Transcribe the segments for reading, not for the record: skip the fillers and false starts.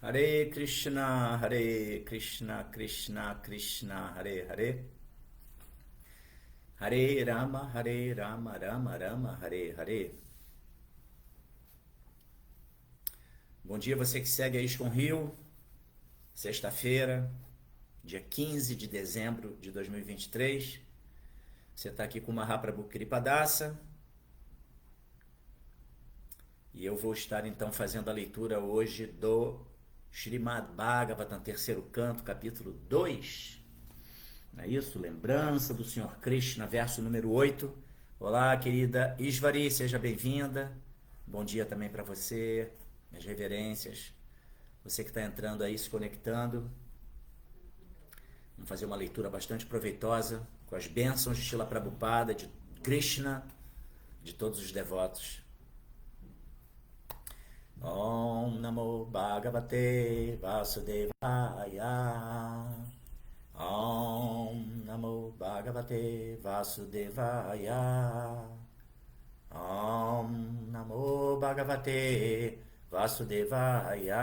Hare Krishna, Krishna Krishna, Hare Hare. Hare Rama, Rama Rama, Hare Hare. Bom dia você que segue a ISKCON Rio, sexta-feira, dia 15 de dezembro de 2023. Você está aqui com o Mahaprabhu Kripadasa. E eu vou estar então fazendo a leitura hoje do Srimad Bhagavatam, terceiro canto, capítulo 2. Não é isso? Lembrança do Senhor Krishna, verso número 8. Olá, querida Isvari, seja bem-vinda. Bom dia também para você, minhas reverências. Você que está entrando aí, se conectando. Vamos fazer uma leitura bastante proveitosa, com as bênçãos de Srila Prabhupada, de Krishna, de todos os devotos. Om Namo Bhagavate Vasudevaya. Om Namo Bhagavate Vasudevaya. Om Namo Bhagavate Vasudevaya.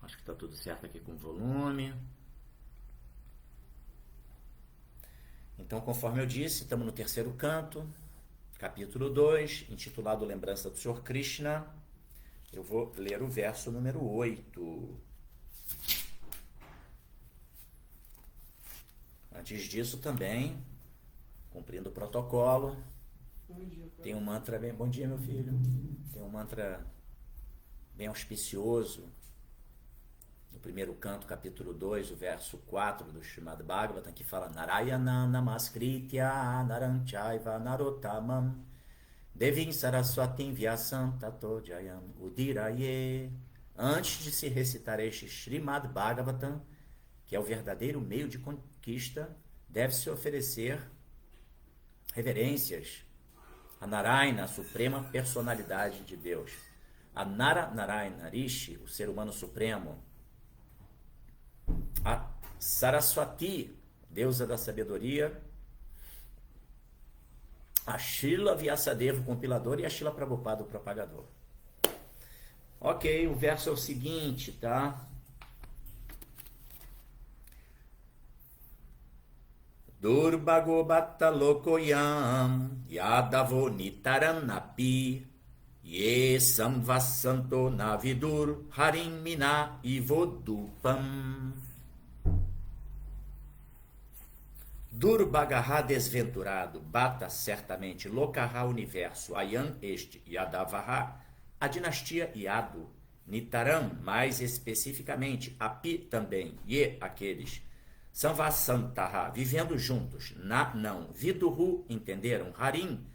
Acho que está tudo certo aqui com o volume. Então, conforme eu disse, estamos no terceiro canto, capítulo 2, intitulado Lembrança do Senhor Krishna. Eu vou ler o verso número 8. Antes disso também, cumprindo o protocolo, tem um mantra bem... Bom dia, meu filho. Tem um mantra bem auspicioso, no primeiro canto, capítulo 2, o verso 4 do Srimad Bhagavatam, que fala Narayana Namaskritya Naranchaiva Narottamam Devim Saraswatim Vyasam Tato Jayam Udiraye. Antes de se recitar este Srimad Bhagavatam, que é o verdadeiro meio de conquista, deve-se oferecer reverências a Narayana, a suprema personalidade de Deus, a Narayana Rishi, o ser humano supremo, a Saraswati, deusa da sabedoria, a Srila Vyasadeva, o compilador, e a Srila Prabhupada, o propagador. Ok, o verso é o seguinte, tá? Durbago Bhatta Lokoyam Yadavo Nitaranapi Ye Samvasanto Navidur Harim Mina Ivodupam. Durbagaha desventurado, Bata certamente, Lokaha universo, Ayam este, Yadavaha, a dinastia Yadu, Nitaram mais especificamente, Api também, Ye aqueles, Samvasantaha, vivendo juntos, Na não, Viduhu entenderam, Harim,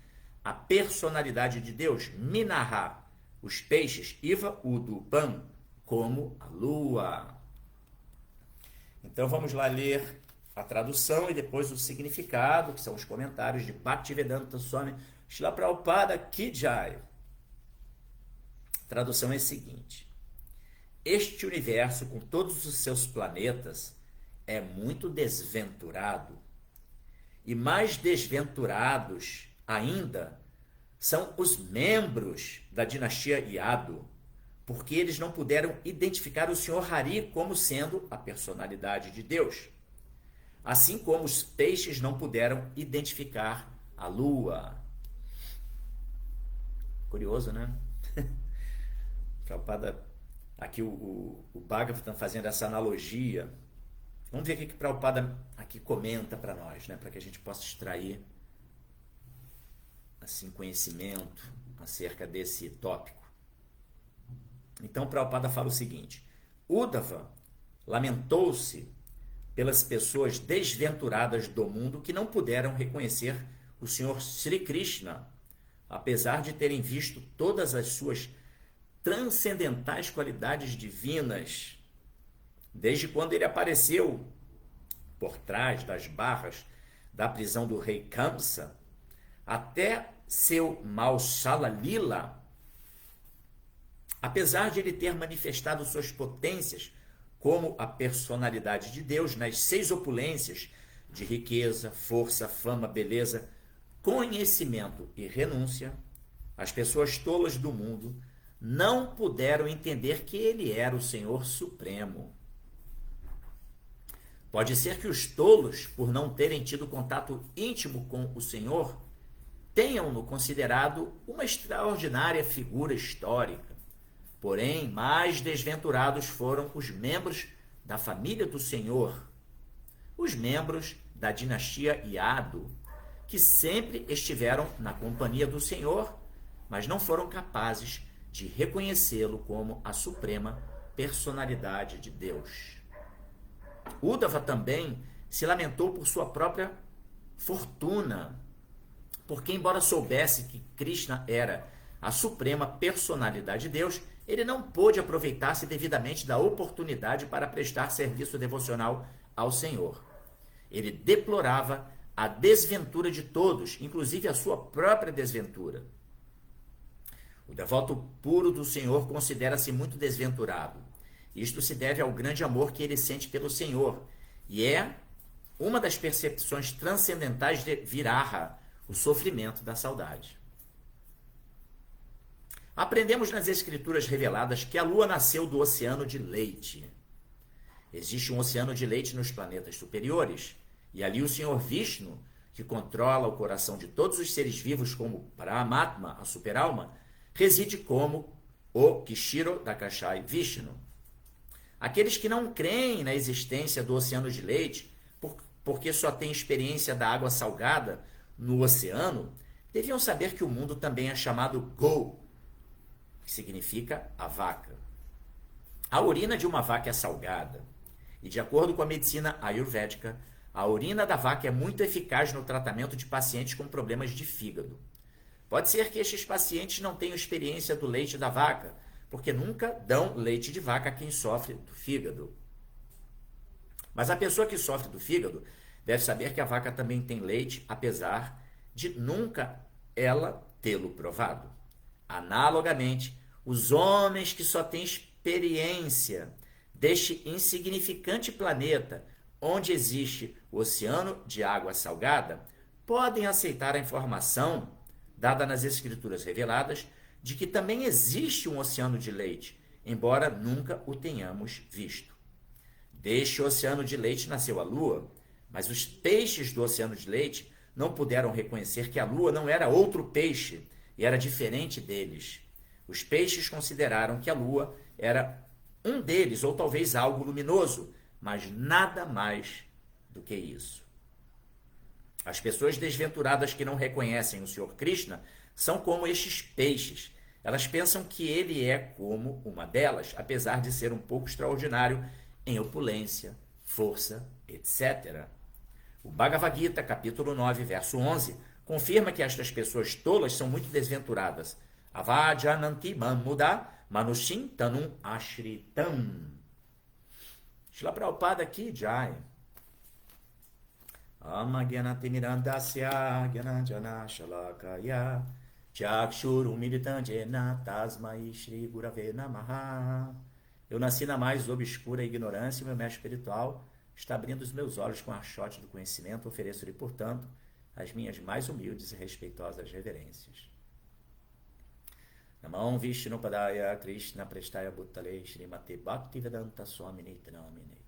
a personalidade de Deus, Minaha, os peixes, Iva Udupam, como a lua. Então vamos lá ler a tradução e depois o significado, que são os comentários de Bhaktivedanta Swami Srila Prabhupada Ki Jai. A tradução é a seguinte: este universo, com todos os seus planetas, é muito desventurado, e mais desventurados ainda são os membros da dinastia Yadu, porque eles não puderam identificar o Senhor Hari como sendo a personalidade de Deus, assim como os peixes não puderam identificar a lua. Curioso, né? Prabhupada, aqui o Bhagavatam fazendo essa analogia. Vamos ver o que Prabhupada aqui comenta para nós, né? Para que a gente possa extrair assim, conhecimento acerca desse tópico. Então, Prabhupada fala o seguinte: Uddhava lamentou-se pelas pessoas desventuradas do mundo que não puderam reconhecer o Senhor Sri Krishna, apesar de terem visto todas as suas transcendentais qualidades divinas, desde quando ele apareceu por trás das barras da prisão do rei Kamsa, até seu Maushala Lila. Apesar de ele ter manifestado suas potências como a personalidade de Deus nas 6 opulências de riqueza, força, fama, beleza, conhecimento e renúncia, As pessoas tolas do mundo não puderam entender que ele era o Senhor Supremo. Pode ser que os tolos, por não terem tido contato íntimo com o Senhor, tenham-no considerado uma extraordinária figura histórica. Porém, mais desventurados foram os membros da família do Senhor, os membros da dinastia Iado, que sempre estiveram na companhia do Senhor, mas não foram capazes de reconhecê-lo como a suprema personalidade de Deus. Uddhava também se lamentou por sua própria fortuna, porque, embora soubesse que Krishna era a suprema personalidade de Deus, ele não pôde aproveitar-se devidamente da oportunidade para prestar serviço devocional ao Senhor. Ele deplorava a desventura de todos, inclusive a sua própria desventura. O devoto puro do Senhor considera-se muito desventurado. Isto se deve ao grande amor que ele sente pelo Senhor, e é uma das percepções transcendentais de Viraha, o sofrimento da saudade. Aprendemos nas Escrituras reveladas que a Lua nasceu do oceano de leite. Existe um oceano de leite nos planetas superiores, e ali o Senhor Vishnu, que controla o coração de todos os seres vivos como Paramatma, a superalma, reside como o Kshiro Dakashai Vishnu. Aqueles que não creem na existência do oceano de leite, porque só têm experiência da água salgada no oceano, deviam saber que o mundo também é chamado Go, que significa a vaca. A urina de uma vaca é salgada, e de acordo com a medicina ayurvédica, a urina da vaca é muito eficaz no tratamento de pacientes com problemas de fígado. Pode ser que estes pacientes não tenham experiência do leite da vaca, porque nunca dão leite de vaca a quem sofre do fígado. Mas a pessoa que sofre do fígado deve saber que a vaca também tem leite, apesar de nunca ela tê-lo provado. Analogamente, os homens que só têm experiência deste insignificante planeta, onde existe o oceano de água salgada, podem aceitar a informação dada nas Escrituras reveladas de que também existe um oceano de leite, embora nunca o tenhamos visto. Deste oceano de leite nasceu a Lua, mas os peixes do oceano de leite não puderam reconhecer que a Lua não era outro peixe e era diferente deles. Os peixes consideraram que a Lua era um deles, ou talvez algo luminoso, mas nada mais do que isso. As pessoas desventuradas que não reconhecem o Senhor Krishna são como estes peixes. Elas pensam que ele é como uma delas, apesar de ser um pouco extraordinário em opulência, força, etc. O Bhagavad Gita, capítulo 9, verso 11, confirma que estas pessoas tolas são muito desventuradas. Avajananti mamuda manushim tanum ashritam. Shila Prabhupada aqui, Jai. Amagyanatimirandasya gyananjana shalakaya Chakshurumilitandjena tasmai Shri Gurave Namaha. Eu nasci na mais obscura ignorância e meu mestre espiritual está abrindo os meus olhos com a archote do conhecimento. Ofereço-lhe, portanto, as minhas mais humildes e respeitosas reverências. Namam Vishnupadaya Krishna Prestaya Bhuttale Srimate Bhaktivedanta Swamini Namine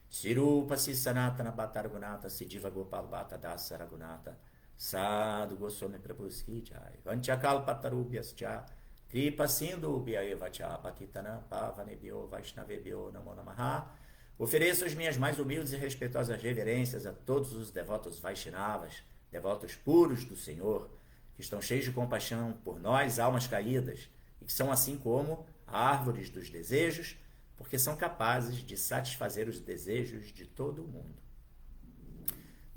Sirupasi Sanatana Bhattargunata Siddhiva Gopal Bhatta Dasa Raghunata Sadhu Goswami Prabhuski Jai Vanchakalpatarubhyascha Kripa Sindhubhya Evacha Patitana Pavanebhyo Vaishnavebhyo Namo Namaha. Ofereço as minhas mais humildes e respeitosas reverências a todos os devotos Vaishnavas, devotos puros do Senhor, que estão cheios de compaixão por nós, almas caídas, e que são assim como árvores dos desejos, porque são capazes de satisfazer os desejos de todo o mundo.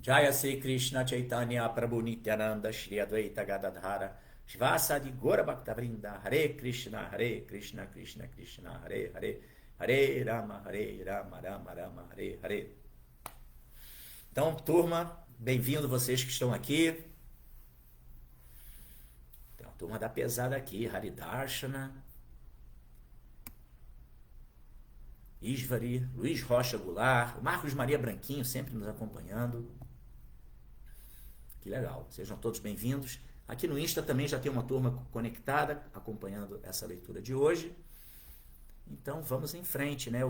Jaya Sri Krishna Chaitanya Prabhu Nityananda Shri Advaita Gadadhara Shivasadi Gora Bhaktavrinda Hare Krishna Krishna Krishna Hare Hare Hare Rama Rama Rama Hare Hare. Então, turma, bem-vindo vocês que estão aqui. Tem uma turma da pesada aqui, Haridarshana, Isvari, Luiz Rocha Goulart, Marcos Maria Branquinho sempre nos acompanhando. Que legal, sejam todos bem-vindos. Aqui no Insta também já tem uma turma conectada, acompanhando essa leitura de hoje. Então vamos em frente, né?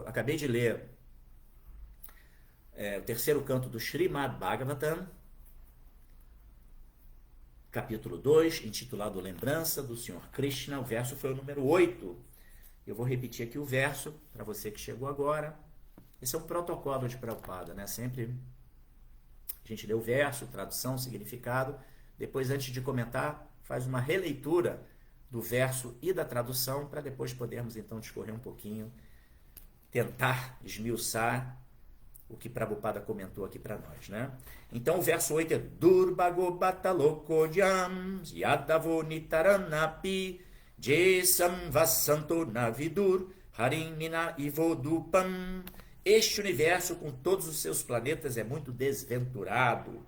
Acabei de ler o terceiro canto do Srimad Bhagavatam, capítulo 2, intitulado Lembrança do Senhor Krishna. O verso foi o número 8. Eu vou repetir aqui o verso para você que chegou agora. Esse é um protocolo de Prabhupada, né? Sempre a gente lê o verso, tradução, significado. Depois, antes de comentar, faz uma releitura do verso e da tradução para depois podermos então discorrer um pouquinho, tentar esmiuçar o que Prabhupada comentou aqui para nós, né? Então o verso 8 é Durbago Batalokodyam Yadavo Nitaranapi Jesam Vasanto Navidur Harimina Ivodupam. Este universo com todos os seus planetas é muito desventurado.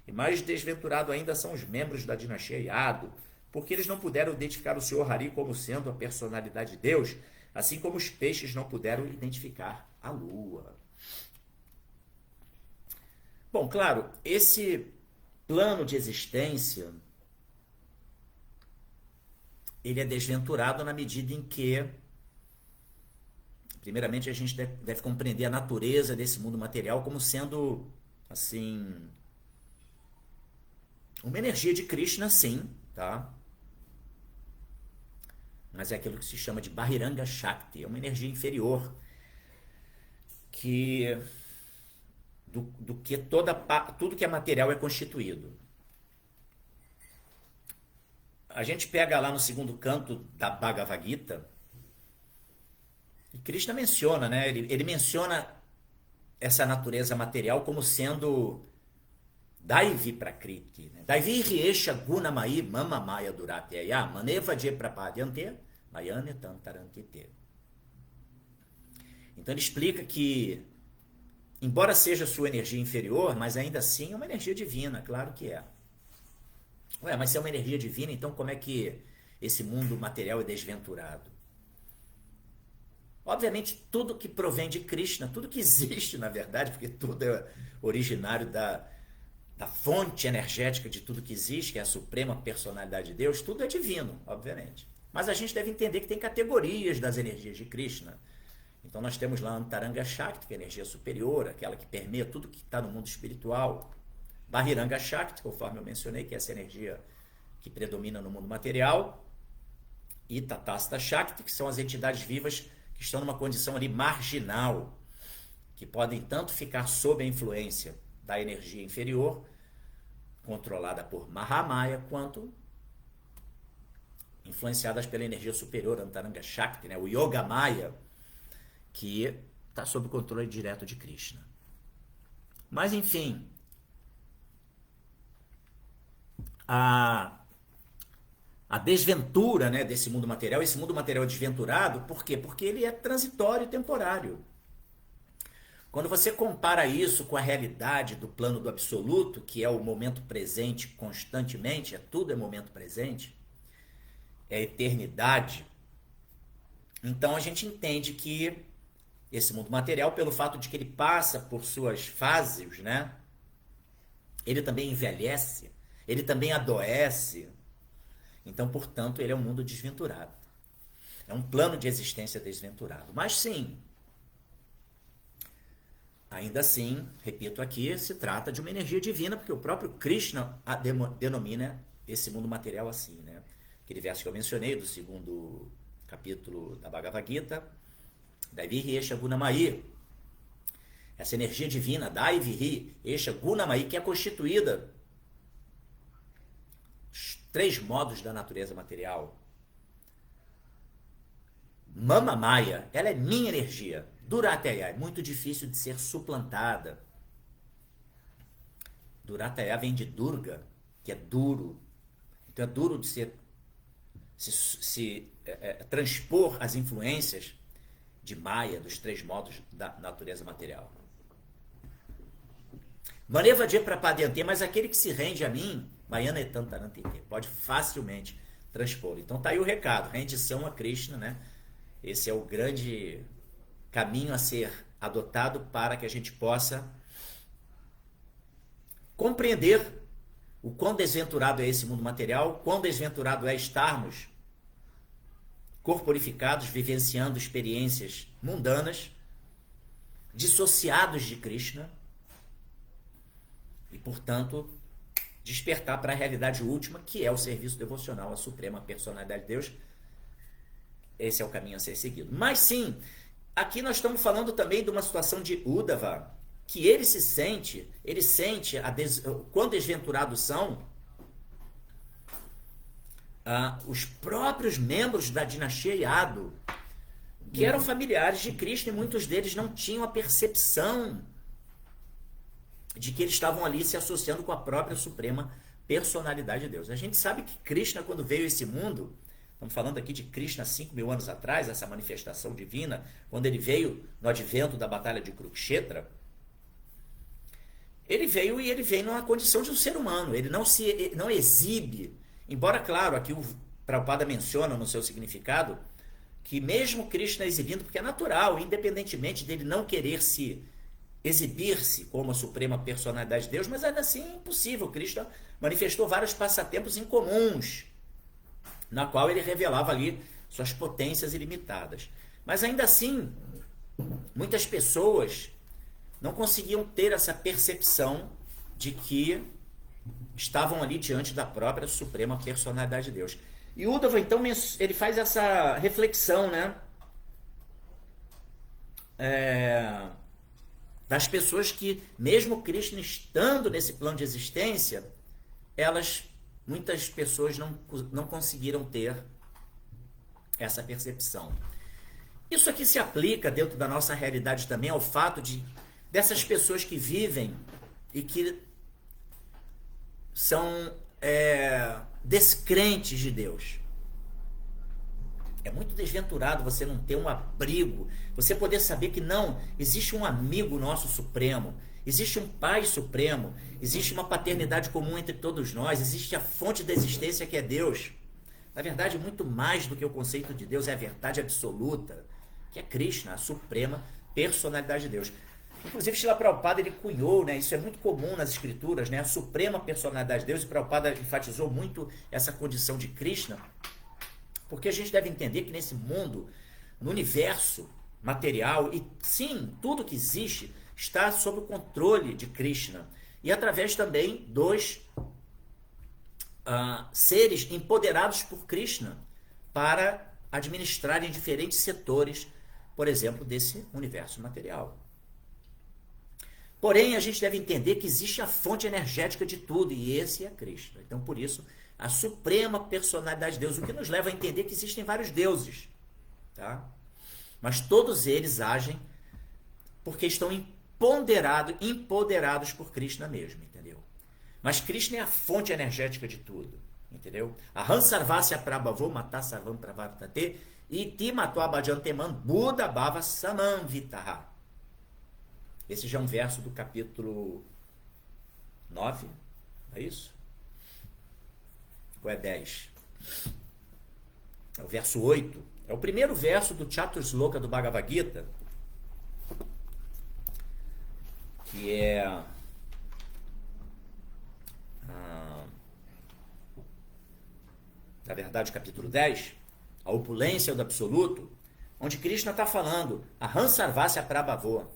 E mais desventurado ainda são os membros da dinastia Yadu, porque eles não puderam identificar o Senhor Hari como sendo a personalidade de Deus, assim como os peixes não puderam identificar a lua. Bom, claro, esse plano de existência, ele é desventurado na medida em que, primeiramente, a gente deve compreender a natureza desse mundo material como sendo, assim, uma energia de Krishna, sim, tá? Mas é aquilo que se chama de Bahiranga Shakti, é uma energia inferior que do que tudo que é material é constituído. A gente pega lá no segundo canto da Bhagavad Gita, e Krishna menciona, né? Ele menciona essa natureza material como sendo Daivi Prakriti. Daivi Riesha Gunamai Mama Maya Duratyaya Maneva Je Prapadyante Mayane Tantarantite. Então ele explica que, embora seja sua energia inferior, mas ainda assim é uma energia divina, claro que é. Ué, mas se é uma energia divina, então como é que esse mundo material é desventurado? Obviamente, tudo que provém de Krishna, tudo que existe, na verdade, porque tudo é originário da fonte energética de tudo que existe, que é a suprema personalidade de Deus, tudo é divino, obviamente. Mas a gente deve entender que tem categorias das energias de Krishna. Então nós temos lá Antaranga Shakti, que é a energia superior, aquela que permeia tudo que está no mundo espiritual. Bahiranga Shakti, conforme eu mencionei, que é essa energia que predomina no mundo material. E Tatastha Shakti, que são as entidades vivas que estão numa condição ali marginal, que podem tanto ficar sob a influência da energia inferior, controlada por Mahamaya, quanto influenciadas pela energia superior, Antaranga Shakti, né? O Yoga Maya, que está sob o controle direto de Krishna. Mas, enfim, a desventura, né, desse mundo material, esse mundo material é desventurado, por quê? Porque ele é transitório e temporário. Quando você compara isso com a realidade do plano do absoluto, que é o momento presente constantemente, tudo é momento presente, é eternidade, então a gente entende que esse mundo material, pelo fato de que ele passa por suas fases, né? Ele também envelhece, ele também adoece. Então, portanto, ele é um mundo desventurado. É um plano de existência desventurado. Mas sim, ainda assim, repito aqui, se trata de uma energia divina, porque o próprio Krishna denomina esse mundo material assim, né? Aquele verso que eu mencionei do segundo capítulo da Bhagavad Gita, Daivihi Esha Gunamai, essa energia divina, Daivihi Esha Gunamai, que é constituída dos 3 modos da natureza material. Mama Maya, ela é minha energia. Durataya, é muito difícil de ser suplantada. Durataya vem de Durga, que é duro. Então é duro de se transpor as influências de Maya, dos 3 modos da natureza material. Maneva de Prapadyante, mas aquele que se rende a mim, Mayana Etantarantite, pode facilmente transpor. Então tá aí o recado, rendição a Krishna, né? Esse é o grande caminho a ser adotado para que a gente possa compreender o quão desventurado é esse mundo material, quão desventurado é estarmos corporificados, vivenciando experiências mundanas, dissociados de Krishna, e, portanto, despertar para a realidade última, que é o serviço devocional à suprema personalidade de Deus. Esse é o caminho a ser seguido. Mas sim, aqui nós estamos falando também de uma situação de Uddhava, que ele sente quão desventurados são os próprios membros da dinastia Yadu, que eram familiares de Krishna, e muitos deles não tinham a percepção de que eles estavam ali se associando com a própria suprema personalidade de Deus. A gente sabe que Krishna, quando veio a esse mundo, estamos falando aqui de Krishna 5.000 anos atrás, essa manifestação divina, quando ele veio no advento da batalha de Kurukshetra, ele veio numa condição de um ser humano, ele não exibe, embora, claro, aqui o Prabhupada menciona no seu significado, que mesmo Krishna exibindo, porque é natural, independentemente dele não querer exibir-se como a suprema personalidade de Deus, mas ainda assim é impossível. Krishna manifestou vários passatempos incomuns, na qual ele revelava ali suas potências ilimitadas. Mas ainda assim, muitas pessoas não conseguiam ter essa percepção de que estavam ali diante da própria suprema personalidade de Deus. E Uddhava, então, ele faz essa reflexão, né? Das pessoas que, mesmo Krishna estando nesse plano de existência, muitas pessoas não conseguiram ter essa percepção. Isso aqui se aplica dentro da nossa realidade também ao fato dessas pessoas que vivem e que são descrentes de Deus. É muito desventurado você não ter um abrigo, você poder saber que não, existe um amigo nosso supremo, existe um Pai supremo, existe uma paternidade comum entre todos nós, existe a fonte da existência que é Deus. Na verdade, muito mais do que o conceito de Deus é a verdade absoluta, que é Krishna, a suprema personalidade de Deus. Inclusive, Srila Prabhupada, ele cunhou, né, isso é muito comum nas escrituras, né, a suprema personalidade de Deus, e Prabhupada enfatizou muito essa condição de Krishna, porque a gente deve entender que nesse mundo, no universo material, e sim, tudo que existe está sob o controle de Krishna, e através também dos seres empoderados por Krishna para administrarem diferentes setores, por exemplo, desse universo material. Porém, a gente deve entender que existe a fonte energética de tudo, e esse é Krishna. Então, por isso, a suprema personalidade de Deus, o que nos leva a entender que existem vários deuses, tá? Mas todos eles agem porque estão empoderados por Krishna mesmo, entendeu? Mas Krishna é a fonte energética de tudo, entendeu? Aham sarvasya prabhavo mata sarvam pravartate iti matva bhajanteman buddha bhava samanvitaha. Esse já é um verso do capítulo 9, é isso? Ou é 10? É o verso 8. É o primeiro verso do Chatusloka do Bhagavad Gita, que é na verdade, capítulo 10, a opulência do absoluto, onde Krishna está falando, Aham sarvasya prabhavo,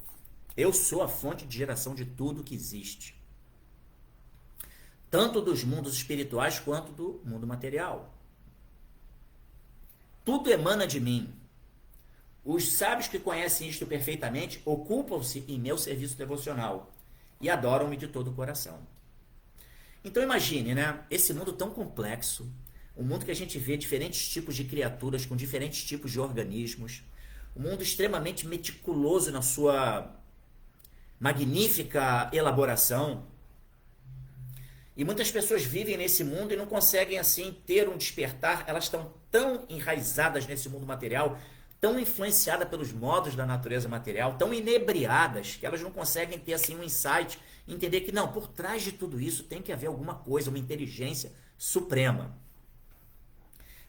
eu sou a fonte de geração de tudo que existe, tanto dos mundos espirituais quanto do mundo material. Tudo emana de mim. Os sábios que conhecem isto perfeitamente ocupam-se em meu serviço devocional e adoram-me de todo o coração. Então imagine, né? Esse mundo tão complexo, um mundo que a gente vê diferentes tipos de criaturas com diferentes tipos de organismos, um mundo extremamente meticuloso na sua magnífica elaboração. E muitas pessoas vivem nesse mundo e não conseguem assim ter um despertar, elas estão tão enraizadas nesse mundo material, tão influenciadas pelos modos da natureza material, tão inebriadas, que elas não conseguem ter assim um insight, entender que não, por trás de tudo isso tem que haver alguma coisa, uma inteligência suprema.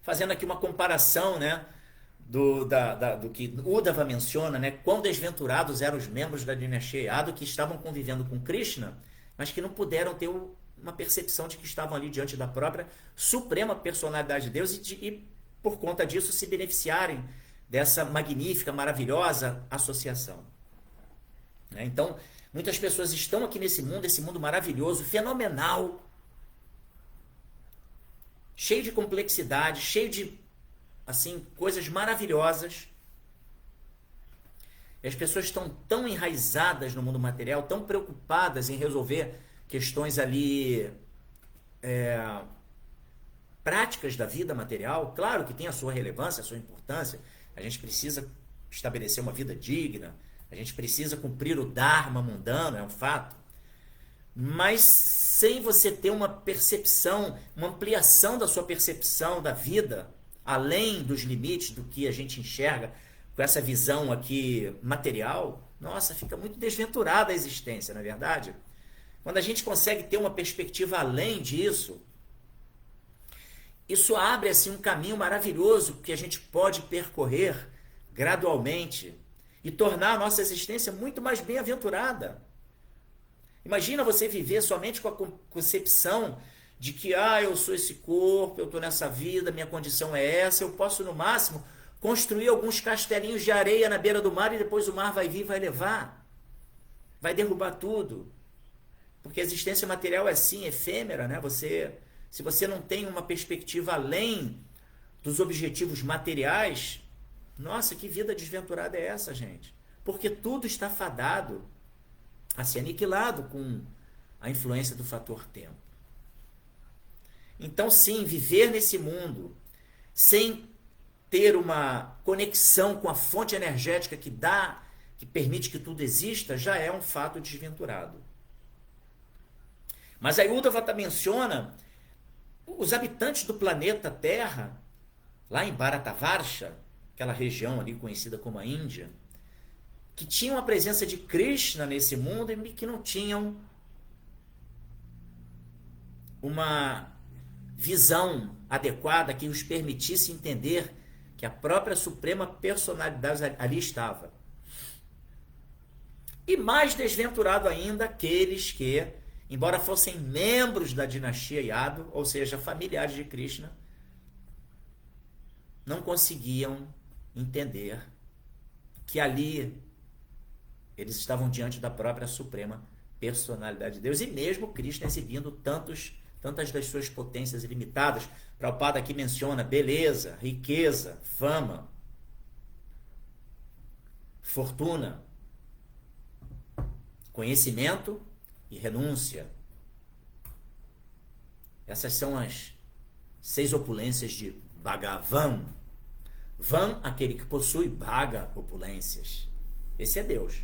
Fazendo aqui uma comparação, né, do que Uddhava menciona, né, quão desventurados eram os membros da dinastia Yadu que estavam convivendo com Krishna, mas que não puderam ter uma percepção de que estavam ali diante da própria suprema personalidade de Deus e por conta disso, se beneficiarem dessa magnífica, maravilhosa associação. Então, muitas pessoas estão aqui nesse mundo, esse mundo maravilhoso, fenomenal, cheio de complexidade, cheio de assim, coisas maravilhosas. E as pessoas estão tão enraizadas no mundo material, tão preocupadas em resolver questões ali práticas da vida material. Claro que tem a sua relevância, a sua importância. A gente precisa estabelecer uma vida digna, a gente precisa cumprir o Dharma mundano, é um fato. Mas sem você ter uma percepção, uma ampliação da sua percepção da vida, além dos limites do que a gente enxerga com essa visão aqui material, nossa, fica muito desventurada a existência, não é verdade? Quando a gente consegue ter uma perspectiva além disso, isso abre assim um caminho maravilhoso que a gente pode percorrer gradualmente e tornar a nossa existência muito mais bem-aventurada. Imagina você viver somente com a concepção de que eu sou esse corpo, eu estou nessa vida, minha condição é essa, eu posso no máximo construir alguns castelinhos de areia na beira do mar e depois o mar vai vir e vai levar, vai derrubar tudo. Porque a existência material é assim, efêmera, né? Se você não tem uma perspectiva além dos objetivos materiais, nossa, que vida desventurada é essa, gente? Porque tudo está fadado a ser aniquilado com a influência do fator tempo. Então, sim, viver nesse mundo sem ter uma conexão com a fonte energética que permite que tudo exista, já é um fato desventurado. Mas aí Uddhava menciona os habitantes do planeta Terra, lá em Bharatavarsha, aquela região ali conhecida como a Índia, que tinham a presença de Krishna nesse mundo e que não tinham uma visão adequada que os permitisse entender que a própria suprema personalidade ali estava. E mais desventurado ainda aqueles que, embora fossem membros da dinastia Yadu, ou seja, familiares de Krishna, não conseguiam entender que ali eles estavam diante da própria suprema personalidade de Deus, e mesmo Krishna exibindo tantas das suas potências ilimitadas. Prabhupada aqui menciona beleza, riqueza, fama, fortuna, conhecimento e renúncia. Essas são as 6 opulências de Bhagavan. Van, aquele que possui, Bhaga, opulências. Esse é Deus.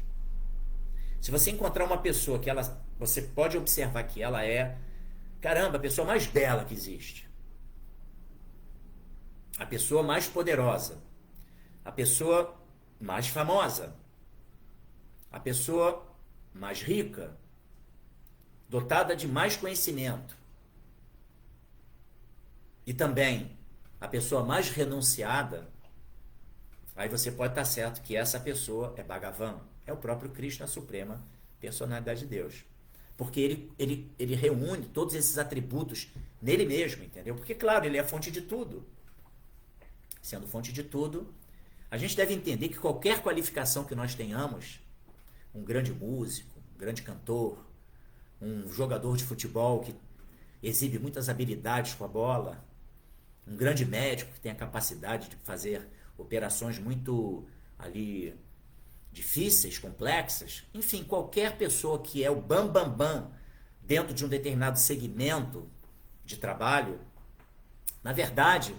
Se você encontrar uma pessoa que você pode observar que ela é, caramba, a pessoa mais bela que existe, a pessoa mais poderosa, a pessoa mais famosa, a pessoa mais rica, dotada de mais conhecimento, e também a pessoa mais renunciada, aí você pode estar certo que essa pessoa é Bhagavan, é o próprio Krishna, a suprema personalidade de Deus. Porque ele reúne todos esses atributos nele mesmo, entendeu? Porque, claro, ele é a fonte de tudo. Sendo fonte de tudo, a gente deve entender que qualquer qualificação que nós tenhamos, um grande músico, um grande cantor, um jogador de futebol que exibe muitas habilidades com a bola, um grande médico que tem a capacidade de fazer operações muito ali difíceis, complexas, enfim, qualquer pessoa que é o bam dentro de um determinado segmento de trabalho, na verdade,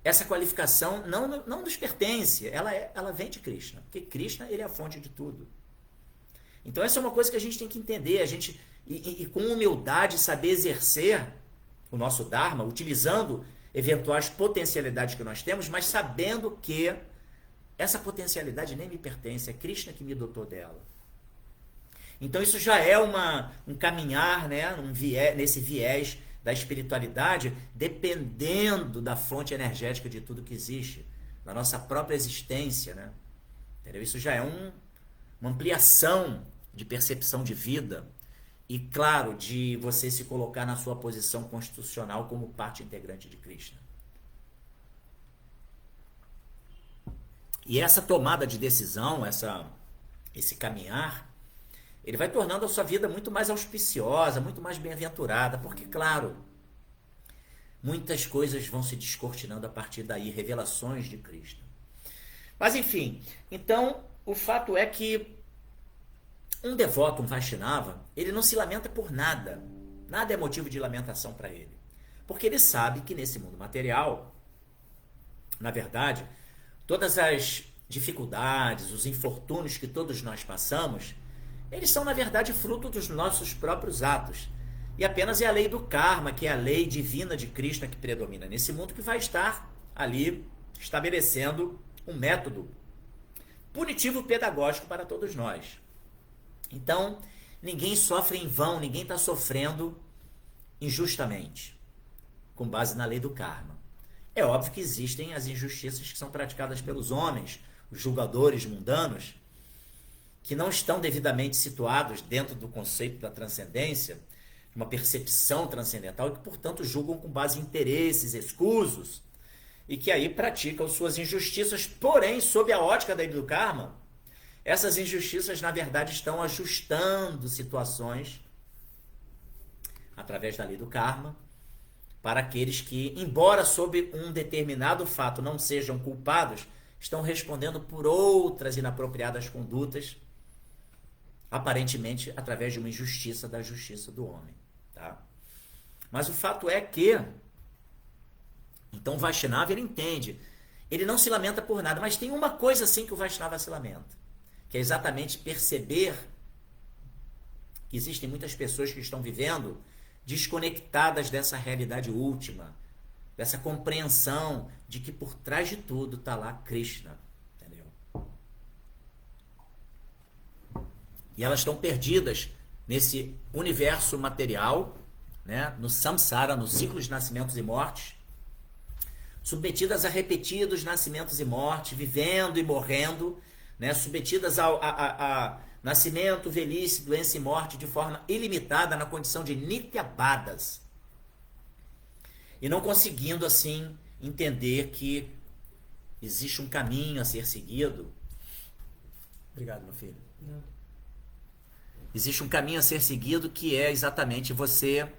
essa qualificação não nos pertence, ela vem de Krishna, porque Krishna, ele é a fonte de tudo. Então essa é uma coisa que a gente tem que entender, e com humildade saber exercer o nosso Dharma, utilizando eventuais potencialidades que nós temos, mas sabendo que essa potencialidade nem me pertence, é Krishna que me dotou dela. Então isso já é um caminhar, né, nesse viés da espiritualidade, dependendo da fonte energética de tudo que existe, da nossa própria existência, né? Entendeu? Isso já é uma ampliação de percepção de vida e, claro, de você se colocar na sua posição constitucional como parte integrante de Krishna. E essa tomada de decisão, esse caminhar, ele vai tornando a sua vida muito mais auspiciosa, muito mais bem-aventurada, porque, claro, muitas coisas vão se descortinando a partir daí, revelações de Krishna. Mas, enfim, então, o fato é que um devoto, um Vaishnava, ele não se lamenta por nada. Nada é motivo de lamentação para ele. Porque ele sabe que nesse mundo material, na verdade, todas as dificuldades, os infortúnios que todos nós passamos, eles são, na verdade, fruto dos nossos próprios atos. E apenas é a lei do karma, que é a lei divina de Krishna que predomina nesse mundo, que vai estar ali estabelecendo um método punitivo pedagógico para todos nós. Então, ninguém sofre em vão, ninguém está sofrendo injustamente, com base na lei do karma. É óbvio que existem as injustiças que são praticadas pelos homens, os julgadores mundanos, que não estão devidamente situados dentro do conceito da transcendência, de uma percepção transcendental, e que, portanto, julgam com base em interesses escusos, e que aí praticam suas injustiças, porém, sob a ótica da lei do karma, essas injustiças, na verdade, estão ajustando situações através da lei do karma para aqueles que, embora sob um determinado fato não sejam culpados, estão respondendo por outras inapropriadas condutas, aparentemente através de uma injustiça da justiça do homem. Tá? Mas o fato é que, então o Vaishnava, ele entende, ele não se lamenta por nada, mas tem uma coisa assim que o Vaishnava se lamenta, que é exatamente perceber que existem muitas pessoas que estão vivendo desconectadas dessa realidade última, dessa compreensão de que por trás de tudo está lá Krishna, entendeu? E elas estão perdidas nesse universo material, né, no samsara, no ciclo de nascimentos e mortes, submetidas a repetidos nascimentos e mortes, vivendo e morrendo, né, submetidas a nascimento, velhice, doença e morte de forma ilimitada na condição de nityabadas. E não conseguindo, assim, entender que existe um caminho a ser seguido. Obrigado, meu filho. Não. Existe um caminho a ser seguido que é exatamente você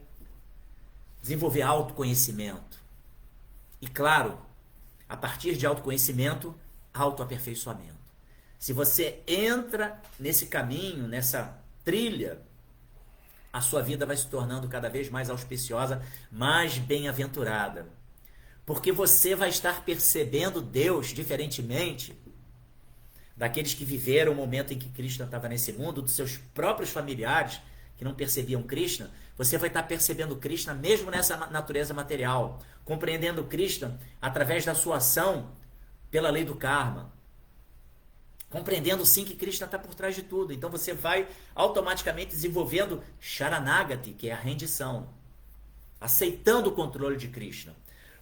desenvolver autoconhecimento. E, claro, a partir de autoconhecimento, autoaperfeiçoamento. Se você entra nesse caminho, nessa trilha, a sua vida vai se tornando cada vez mais auspiciosa, mais bem-aventurada. Porque você vai estar percebendo Deus diferentemente daqueles que viveram o momento em que Krishna estava nesse mundo, dos seus próprios familiares que não percebiam Krishna. Você vai estar percebendo Krishna mesmo nessa natureza material, compreendendo Krishna através da sua ação pela lei do karma. Compreendendo sim que Krishna está por trás de tudo. Então você vai automaticamente desenvolvendo Sharanagati, que é a rendição. Aceitando o controle de Krishna.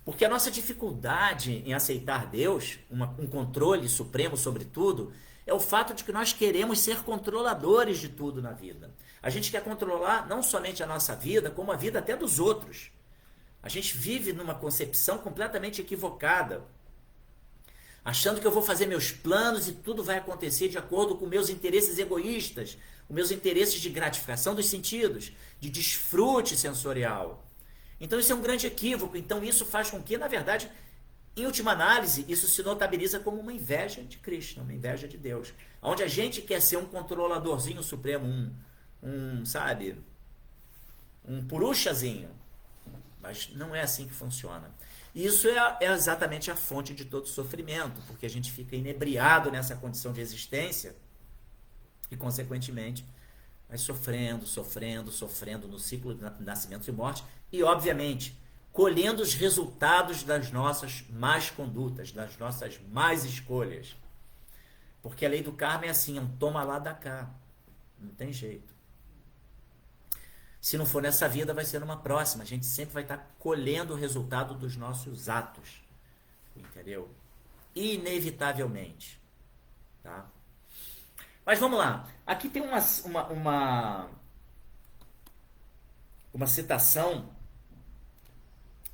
Porque a nossa dificuldade em aceitar Deus, um controle supremo sobre tudo, é o fato de que nós queremos ser controladores de tudo na vida. A gente quer controlar não somente a nossa vida, como a vida até dos outros. A gente vive numa concepção completamente equivocada, achando que eu vou fazer meus planos e tudo vai acontecer de acordo com meus interesses egoístas, os meus interesses de gratificação dos sentidos, de desfrute sensorial. Então isso é um grande equívoco. Então isso faz com que, na verdade, em última análise, isso se notabiliza como uma inveja de Krishna, uma inveja de Deus. Onde a gente quer ser um controladorzinho supremo, sabe, um purushazinho. Mas não é assim que funciona. E isso é exatamente a fonte de todo sofrimento, porque a gente fica inebriado nessa condição de existência e, consequentemente, vai sofrendo, sofrendo, sofrendo no ciclo de nascimento e morte e, obviamente, colhendo os resultados das nossas más condutas, das nossas más escolhas. Porque a lei do karma é assim, é um toma lá, dá cá. Não tem jeito. Se não for nessa vida, vai ser numa próxima. A gente sempre vai estar colhendo o resultado dos nossos atos. Entendeu? Inevitavelmente. Tá? Mas vamos lá. Aqui tem uma citação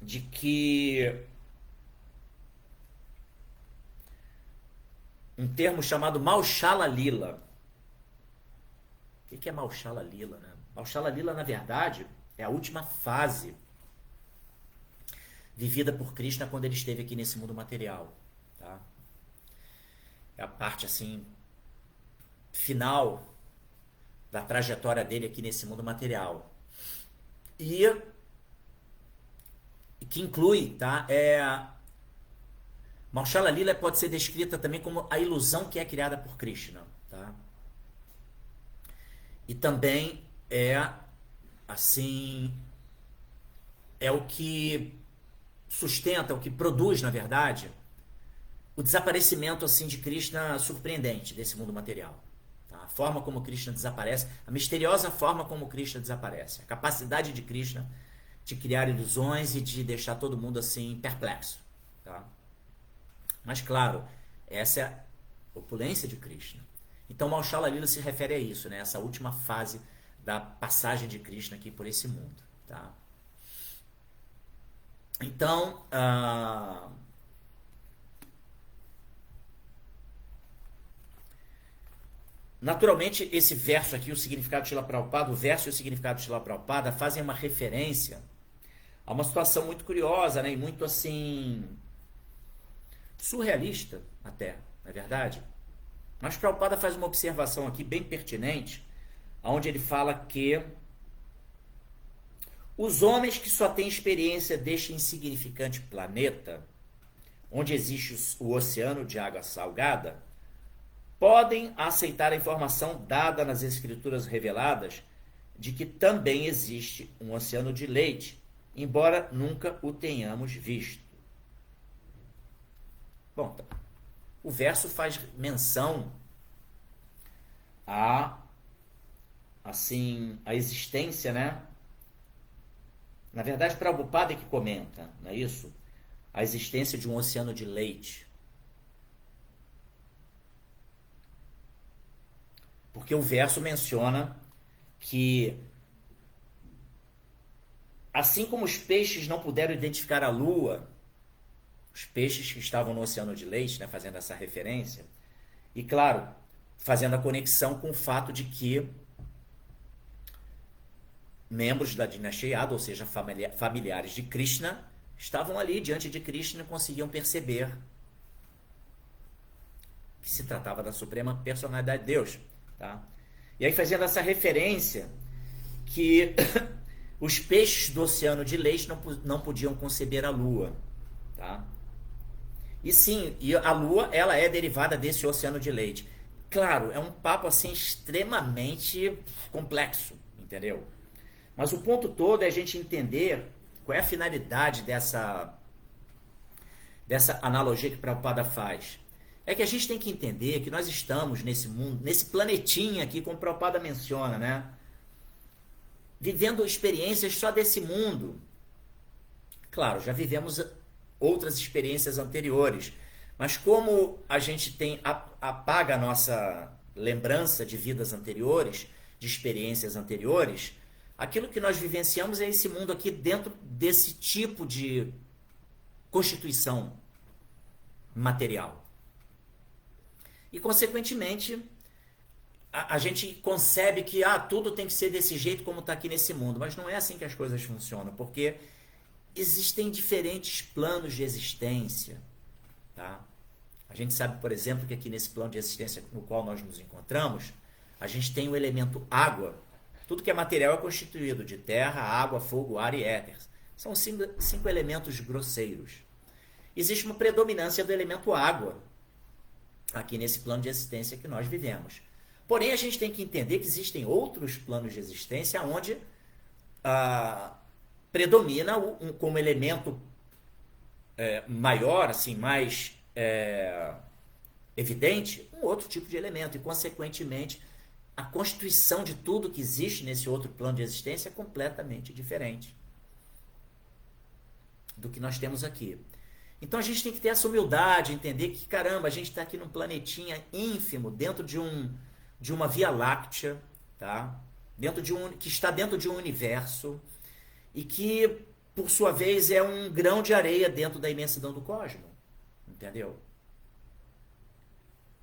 de que um termo chamado Maushala Lila. O que é Maushala Lila, né? Maushala Lila, na verdade, é a última fase vivida por Krishna quando ele esteve aqui nesse mundo material, tá? É a parte, assim, final da trajetória dele aqui nesse mundo material. E que inclui, tá? Maushala Lila pode ser descrita também como a ilusão que é criada por Krishna, tá? E também assim, é o que sustenta, o que produz, na verdade, o desaparecimento assim de Krishna surpreendente desse mundo material. Tá? A forma como Krishna desaparece, a misteriosa forma como Krishna desaparece, a capacidade de Krishna de criar ilusões e de deixar todo mundo assim perplexo. Tá? Mas claro, essa é a opulência de Krishna. Então Maushala Lila se refere a isso, né? Essa última fase da passagem de Krishna aqui por esse mundo. Tá? Então, naturalmente, esse verso aqui, o significado de Srila Prabhupada, o verso e o significado de Srila Prabhupada fazem uma referência a uma situação muito curiosa, né? E muito assim surrealista até, não é verdade? Mas Prabhupada faz uma observação aqui bem pertinente, onde ele fala que os homens que só têm experiência deste insignificante planeta, onde existe o oceano de água salgada, podem aceitar a informação dada nas escrituras reveladas de que também existe um oceano de leite, embora nunca o tenhamos visto. Bom, o verso faz menção a existência, né? Na verdade, Prabhupada é que comenta, não é isso? A existência de um oceano de leite. Porque o verso menciona que, assim como os peixes não puderam identificar a lua, os peixes que estavam no oceano de leite, né, fazendo essa referência, e claro, fazendo a conexão com o fato de que membros da dinastia Yadu, ou seja, familiares de Krishna, estavam ali diante de Krishna e conseguiam perceber que se tratava da suprema personalidade de Deus. Tá? E aí fazendo essa referência que os peixes do oceano de leite não podiam conceber a lua. Tá? E sim, e a lua ela é derivada desse oceano de leite. Claro, é um papo assim extremamente complexo, entendeu? Mas o ponto todo é a gente entender qual é a finalidade dessa analogia que Prabhupada faz. É que a gente tem que entender que nós estamos nesse mundo, nesse planetinha aqui, como Prabhupada menciona, né? Vivendo experiências só desse mundo. Claro, já vivemos outras experiências anteriores, mas como a gente apaga a nossa lembrança de vidas anteriores, de experiências anteriores, aquilo que nós vivenciamos é esse mundo aqui dentro desse tipo de constituição material. E, consequentemente, a gente concebe que tudo tem que ser desse jeito como está aqui nesse mundo. Mas não é assim que as coisas funcionam, porque existem diferentes planos de existência. Tá? A gente sabe, por exemplo, que aqui nesse plano de existência no qual nós nos encontramos, a gente tem o elemento água. Tudo que é material é constituído de terra, água, fogo, ar e éter. São cinco elementos grosseiros. Existe uma predominância do elemento água aqui nesse plano de existência que nós vivemos. Porém, a gente tem que entender que existem outros planos de existência onde predomina como elemento maior, assim, mais evidente, um outro tipo de elemento. E, consequentemente, a constituição de tudo que existe nesse outro plano de existência é completamente diferente do que nós temos aqui. Então a gente tem que ter essa humildade, entender que, caramba, a gente está aqui num planetinha ínfimo, dentro de uma Via Láctea, tá? Que está dentro de um universo, e que, por sua vez, é um grão de areia dentro da imensidão do cosmos. Entendeu?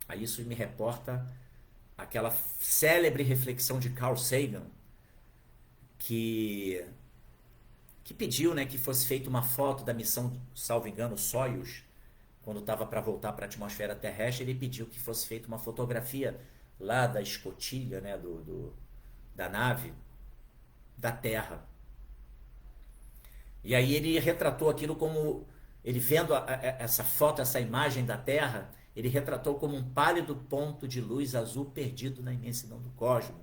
Aí isso me reporta aquela célebre reflexão de Carl Sagan, que pediu, né, que fosse feita uma foto da missão, salvo engano, Soyuz, quando estava para voltar para a atmosfera terrestre. Ele pediu que fosse feita uma fotografia lá da escotilha, né, da nave, da Terra. E aí ele retratou aquilo como, ele vendo essa foto, essa imagem da Terra, ele retratou como um pálido ponto de luz azul perdido na imensidão do cosmos.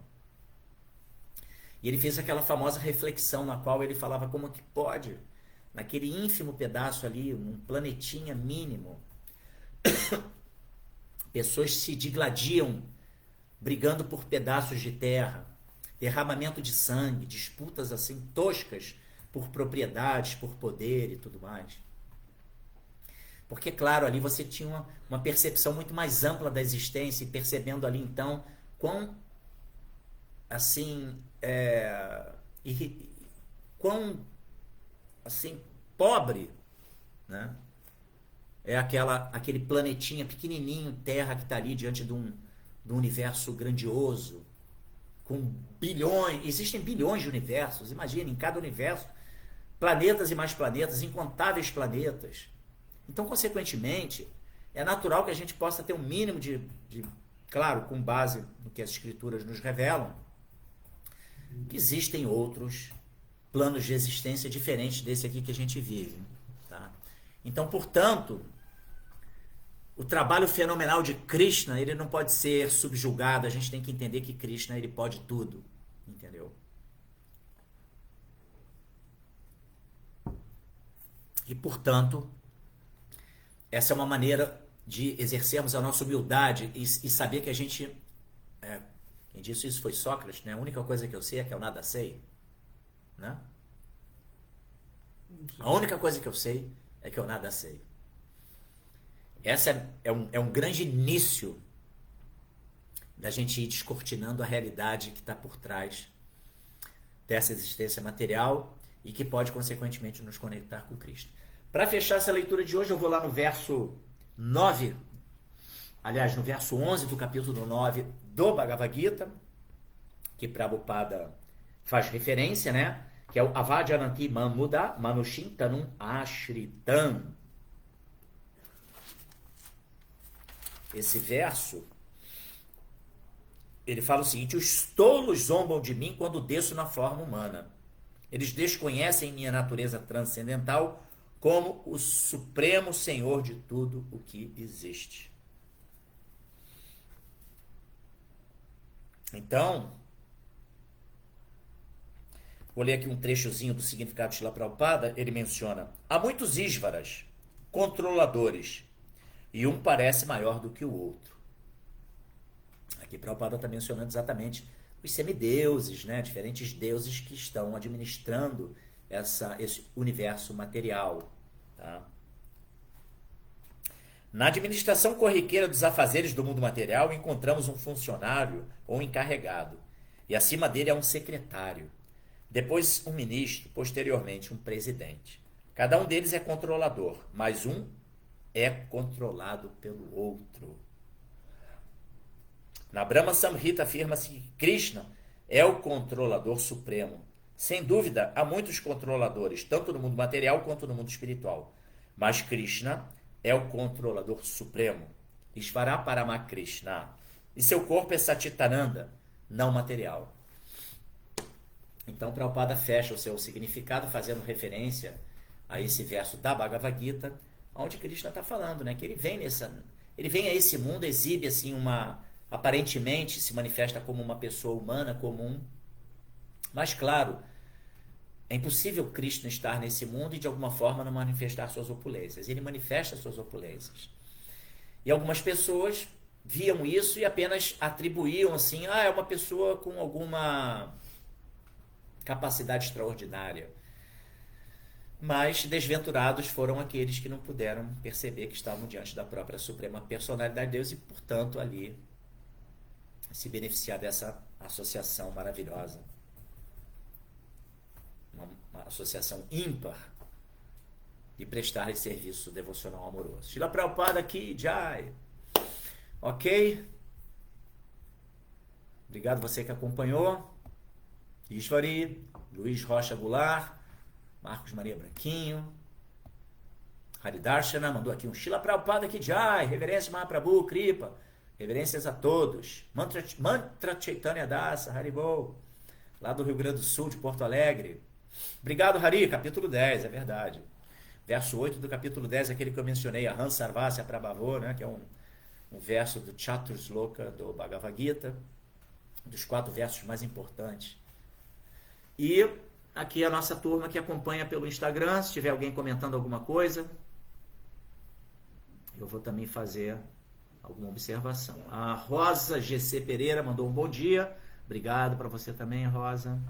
E ele fez aquela famosa reflexão na qual ele falava como que pode, naquele ínfimo pedaço ali, um planetinha mínimo, pessoas se digladiam brigando por pedaços de terra, derramamento de sangue, disputas assim toscas por propriedades, por poder e tudo mais. Porque, claro, ali você tinha uma percepção muito mais ampla da existência, e percebendo ali então quão assim, quão assim pobre, né, é aquele planetinha pequenininho, Terra, que está ali diante de um universo grandioso, com bilhões, existem bilhões de universos. Imagina, em cada universo, planetas e mais planetas, incontáveis planetas. Então, consequentemente, é natural que a gente possa ter um mínimo claro, com base no que as escrituras nos revelam, que existem outros planos de existência diferentes desse aqui que a gente vive. Tá? Então, portanto, o trabalho fenomenal de Krishna, ele não pode ser subjugado. A gente tem que entender que Krishna, ele pode tudo. Entendeu? E, portanto, essa é uma maneira de exercermos a nossa humildade e saber que a gente... quem disse isso foi Sócrates, né? A única coisa que eu sei é que eu nada sei. Né? A única coisa que eu sei é que eu nada sei. Essa é um grande início da gente ir descortinando a realidade que está por trás dessa existência material e que pode, consequentemente, nos conectar com Cristo. Para fechar essa leitura de hoje, eu vou lá no verso 9, aliás, no verso 11 do capítulo 9 do Bhagavad Gita, que Prabhupada faz referência, né? Que é o Avadyananti Mamuda Manushintanum Ashritam. Esse verso, ele fala o seguinte: os tolos zombam de mim quando desço na forma humana. Eles desconhecem minha natureza transcendental como o supremo Senhor de tudo o que existe. Então, vou ler aqui um trechozinho do significado de Srila Prabhupada. Ele menciona: há muitos ísvaras, controladores, e um parece maior do que o outro. Aqui Prabhupada está mencionando exatamente os semideuses, né? Diferentes deuses que estão administrando esse universo material. Tá? Na administração corriqueira dos afazeres do mundo material, encontramos um funcionário ou um encarregado, e acima dele há um secretário, depois um ministro, posteriormente um presidente. Cada um deles é controlador, mas um é controlado pelo outro. Na Brahma Samhita afirma-se que Krishna é o controlador supremo. Sem dúvida, há muitos controladores, tanto no mundo material quanto no mundo espiritual. Mas Krishna é o controlador supremo. Ishvara Paramakrishna. E seu corpo é Satitananda, não material. Então, Prabhupada fecha o seu significado fazendo referência a esse verso da Bhagavad Gita, onde Krishna está falando, né? Que ele vem a esse mundo, exibe assim aparentemente se manifesta como uma pessoa humana comum, mas claro, é impossível Krishna estar nesse mundo e de alguma forma não manifestar suas opulências. Ele manifesta suas opulências. E algumas pessoas viam isso e apenas atribuíam assim: é uma pessoa com alguma capacidade extraordinária. Mas desventurados foram aqueles que não puderam perceber que estavam diante da própria suprema personalidade de Deus e, portanto, ali se beneficiar dessa associação maravilhosa. uma associação ímpar, de prestar esse serviço devocional amoroso. Shila Prabhupada aqui, Jai. Ok? Obrigado você que acompanhou. Ishvari, Luiz Rocha Goulart, Marcos Maria Branquinho, Haridarshana mandou aqui um Shila Prabhupada aqui, Jai. Reverência Mahaprabhu, Kripa. Reverências a todos. Mantra Chaitanya Dasa, Haribol, lá do Rio Grande do Sul, de Porto Alegre. Obrigado, Hari. Capítulo 10, é verdade. Verso 8 do capítulo 10, aquele que eu mencionei, a Hansarvasya Prabhavo, né, que é um verso do Chatusloka do Bhagavad Gita, um dos 4 versos mais importantes. E aqui a nossa turma que acompanha pelo Instagram, se tiver alguém comentando alguma coisa, eu vou também fazer alguma observação. A Rosa GC Pereira mandou um bom dia. Obrigado para você também, Rosa.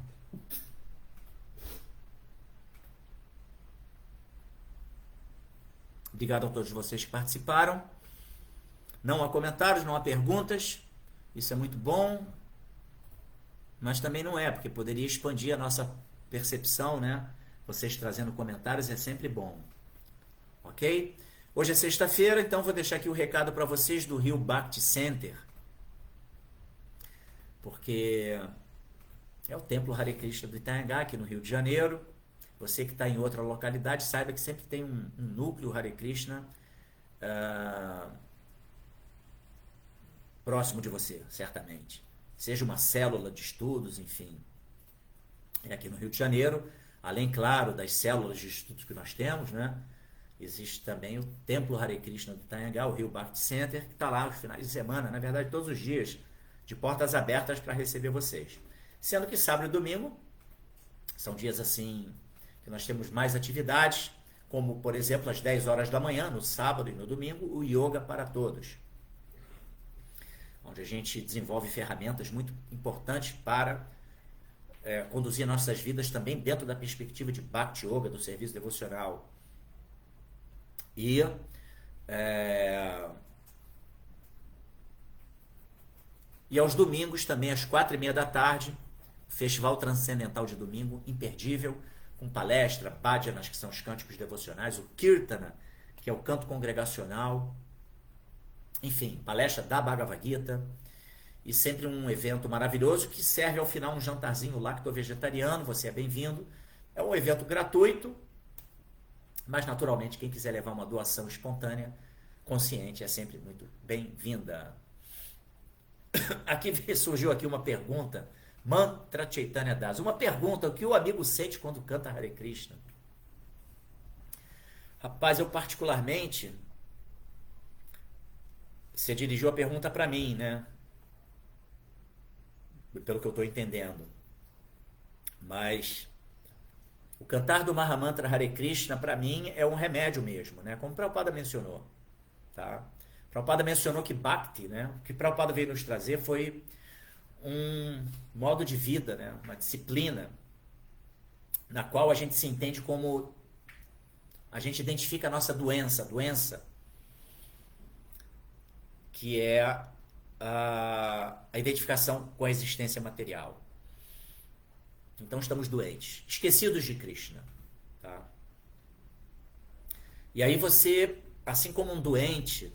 Obrigado a todos vocês que participaram. Não há comentários, não há perguntas. Isso é muito bom. Mas também não é, porque poderia expandir a nossa percepção, né? Vocês trazendo comentários é sempre bom. Ok? Hoje é sexta-feira, então vou deixar aqui o recado para vocês do Rio Bhakti Center. Porque é o Templo Hare Krishna do Itanhangá, aqui no Rio de Janeiro. Você que está em outra localidade, saiba que sempre tem um núcleo Hare Krishna próximo de você, certamente. Seja uma célula de estudos, enfim. E aqui no Rio de Janeiro, além, claro, das células de estudos que nós temos, né? Existe também o Templo Hare Krishna do Itanhangá, o Rio Bhakti Center, que está lá nos finais de semana, na verdade todos os dias, de portas abertas para receber vocês. Sendo que sábado e domingo são dias assim que nós temos mais atividades, como, por exemplo, às 10 horas da manhã, no sábado e no domingo, o Yoga para Todos, onde a gente desenvolve ferramentas muito importantes para conduzir nossas vidas também dentro da perspectiva de Bhakti Yoga, do serviço devocional. E aos domingos, também às 4h30 da tarde, o Festival Transcendental de Domingo, imperdível, com palestra, bhajanas, que são os cânticos devocionais, o Kirtana, que é o canto congregacional, enfim, palestra da Bhagavad Gita, e sempre um evento maravilhoso que serve ao final um jantarzinho lacto-vegetariano, você é bem-vindo. É um evento gratuito, mas naturalmente quem quiser levar uma doação espontânea, consciente, é sempre muito bem-vinda. Aqui surgiu aqui uma pergunta, Mantra Chaitanya Das, uma pergunta, o que o amigo sente quando canta Hare Krishna? Rapaz, eu particularmente, você dirigiu a pergunta para mim, né? Pelo que eu estou entendendo. Mas o cantar do Mahamantra Hare Krishna, para mim, é um remédio mesmo, né? Como o Prabhupada mencionou. Tá? O Prabhupada mencionou que Bhakti, né? O que o Prabhupada veio nos trazer foi um modo de vida, né? Uma disciplina na qual a gente se entende como... A gente identifica a nossa doença, que é a identificação com a existência material. Então estamos doentes, esquecidos de Krishna. Tá? E aí você, assim como um doente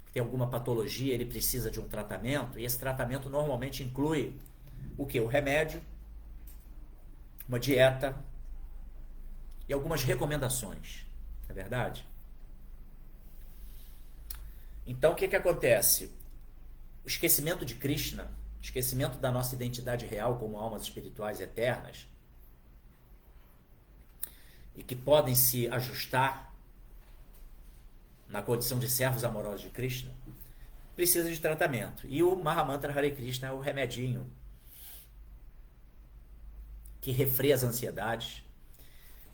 que tem alguma patologia, ele precisa de um tratamento, e esse tratamento normalmente inclui o quê? O remédio, uma dieta e algumas recomendações. Não é verdade? Então o que acontece? O esquecimento de Krishna, o esquecimento da nossa identidade real como almas espirituais eternas e que podem se ajustar na condição de servos amorosos de Krishna, precisa de tratamento. E o Mahamantra Hare Krishna é o remedinho que refreia as ansiedades,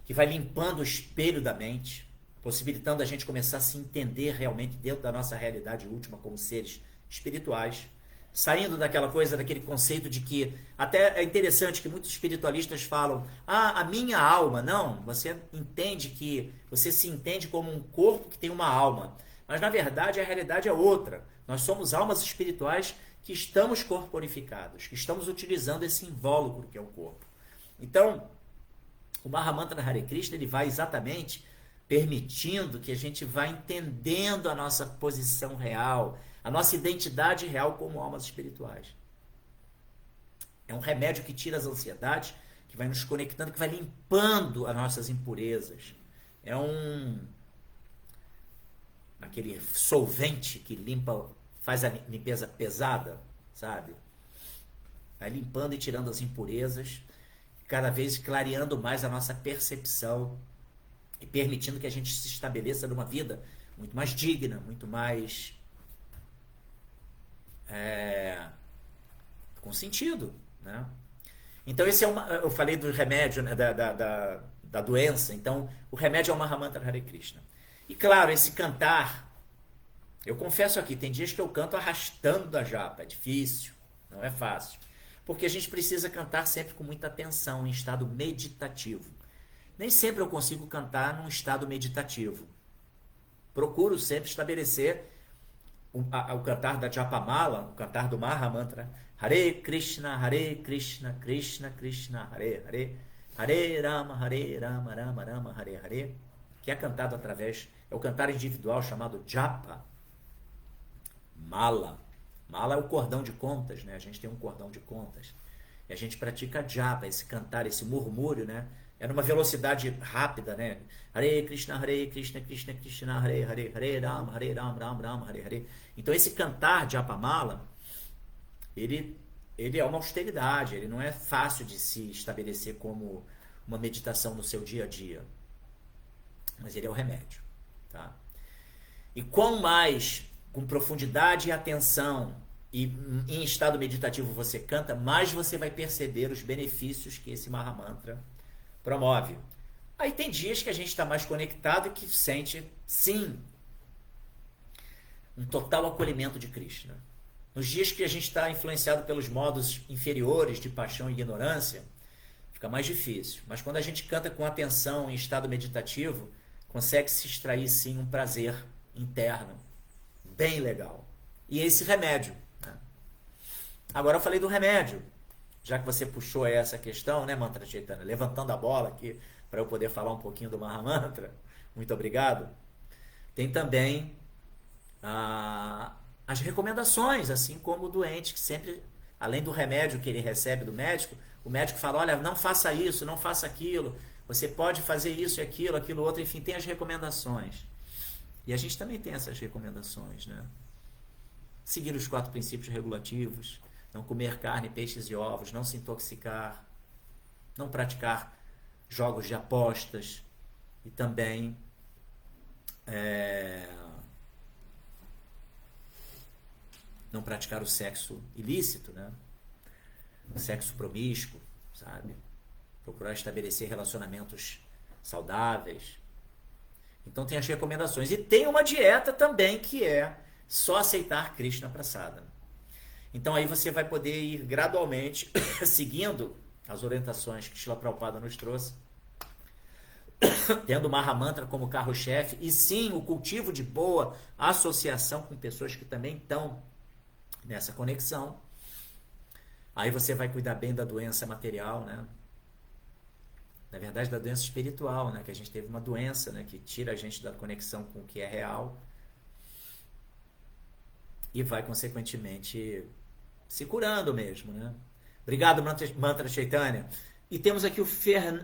que vai limpando o espelho da mente, possibilitando a gente começar a se entender realmente dentro da nossa realidade última como seres espirituais, saindo daquela coisa, daquele conceito de que, até é interessante que muitos espiritualistas falam, a minha alma, não, você entende que, você se entende como um corpo que tem uma alma, mas na verdade a realidade é outra, nós somos almas espirituais que estamos corporificados, que estamos utilizando esse invólucro que é o corpo. Então, O Mahamantra Hare Krishna, ele vai exatamente permitindo que a gente vá entendendo a nossa posição real, a nossa identidade real como almas espirituais. É um remédio que tira as ansiedades, que vai nos conectando, que vai limpando as nossas impurezas. É aquele solvente que limpa, faz a limpeza pesada, sabe? Vai limpando e tirando as impurezas, cada vez clareando mais a nossa percepção e permitindo que a gente se estabeleça numa vida muito mais digna, muito mais com sentido, né? Então esse é eu falei do remédio, né, da doença. Então o remédio é o Mahamantra Hare Krishna. E claro, esse cantar, eu confesso aqui, tem dias que eu canto arrastando da japa, é difícil, não é fácil, porque a gente precisa cantar sempre com muita atenção, em estado meditativo. Nem sempre eu consigo cantar num estado meditativo. Procuro sempre estabelecer o cantar da Japamala, o cantar do Mahamantra, Hare Krishna, Krishna Krishna, Hare Hare, Hare Rama, Rama Rama, Hare Hare, que é cantado através, é o cantar individual chamado Japa Mala. Mala é o cordão de contas, né? A gente tem um cordão de contas. E a gente pratica Japa, esse cantar, esse murmúrio, né? É numa velocidade rápida, né? Hare Krishna, Krishna Krishna, Hare Hare, Hare Rama, Rama Rama, Hare Hare. Então esse cantar Japamala, ele é uma austeridade, ele não é fácil de se estabelecer como uma meditação no seu dia a dia. Mas ele é o remédio, tá? E quanto mais com profundidade e atenção e em estado meditativo você canta, mais você vai perceber os benefícios que esse Mahamantra promove. Aí tem dias que a gente está mais conectado e que sente, sim, um total acolhimento de Krishna. Nos dias que a gente está influenciado pelos modos inferiores de paixão e ignorância, fica mais difícil. Mas quando a gente canta com atenção em estado meditativo, consegue se extrair, sim, um prazer interno bem legal. E esse remédio, né? Agora eu falei do remédio, já que você puxou essa questão, né, Mantra Chaitanya, levantando a bola aqui para eu poder falar um pouquinho do Mahamantra. Muito obrigado. Tem também as recomendações, assim como o doente, que sempre, além do remédio que ele recebe do médico, o médico fala, olha, não faça isso, não faça aquilo, você pode fazer isso e aquilo outro, enfim, tem as recomendações. E a gente também tem essas recomendações, né? Seguir os 4 princípios regulativos, não comer carne, peixes e ovos, não se intoxicar, não praticar jogos de apostas e também não praticar o sexo ilícito, né? O sexo promíscuo, sabe? Procurar estabelecer relacionamentos saudáveis. Então tem as recomendações. E tem uma dieta também que é só aceitar Krishna Prasadam. Então aí você vai poder ir gradualmente seguindo as orientações que Srila Prabhupada nos trouxe, tendo o Mahamantra como carro-chefe, e sim o cultivo de boa associação com pessoas que também estão nessa conexão. Aí você vai cuidar bem da doença material, né? Na verdade, da doença espiritual, né? Que a gente teve uma doença, né? Que tira a gente da conexão com o que é real e vai, consequentemente, se curando mesmo, né? Obrigado, Mantra Chaitanya. E temos aqui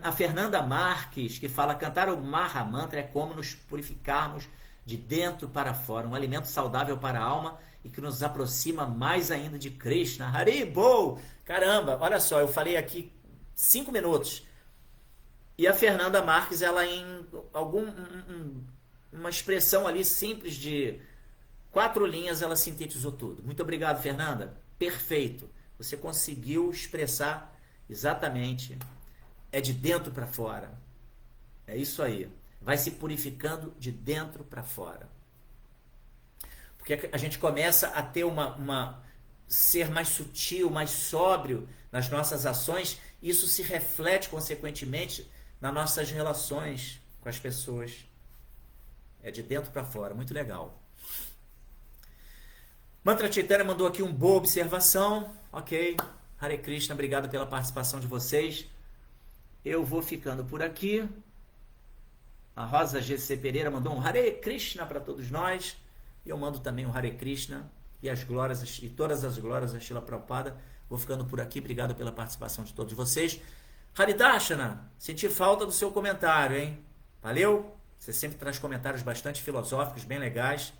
a Fernanda Marques, que fala, cantar o Mahamantra é como nos purificarmos de dentro para fora, um alimento saudável para a alma e que nos aproxima mais ainda de Krishna. Haribol! Caramba, olha só, eu falei aqui 5 minutos. E a Fernanda Marques, ela em uma expressão ali simples de 4 linhas, ela sintetizou tudo. Muito obrigado, Fernanda. Perfeito. Você conseguiu expressar exatamente. É de dentro para fora. É isso aí. Vai se purificando de dentro para fora. Porque a gente começa a ter ser mais sutil, mais sóbrio nas nossas ações. Isso se reflete, consequentemente, nas nossas relações com as pessoas. É de dentro para fora. Muito legal. Mantra Chaitanya mandou aqui uma boa observação. Ok. Hare Krishna, obrigado pela participação de vocês. eu vou ficando por aqui. A Rosa GC Pereira mandou um Hare Krishna para todos nós. E eu mando também um Hare Krishna e as glórias e todas as glórias a Srila Prabhupada. Vou ficando por aqui. Obrigado pela participação de todos vocês. Haridashana, senti falta do seu comentário, hein? Valeu? Você sempre traz comentários bastante filosóficos, bem legais.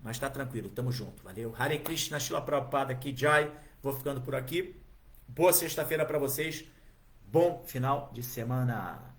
Mas tá tranquilo, tamo junto. Valeu? Hare Krishna, Srila Prabhupada aqui, Jai. Vou ficando por aqui. Boa sexta-feira para vocês. Bom final de semana.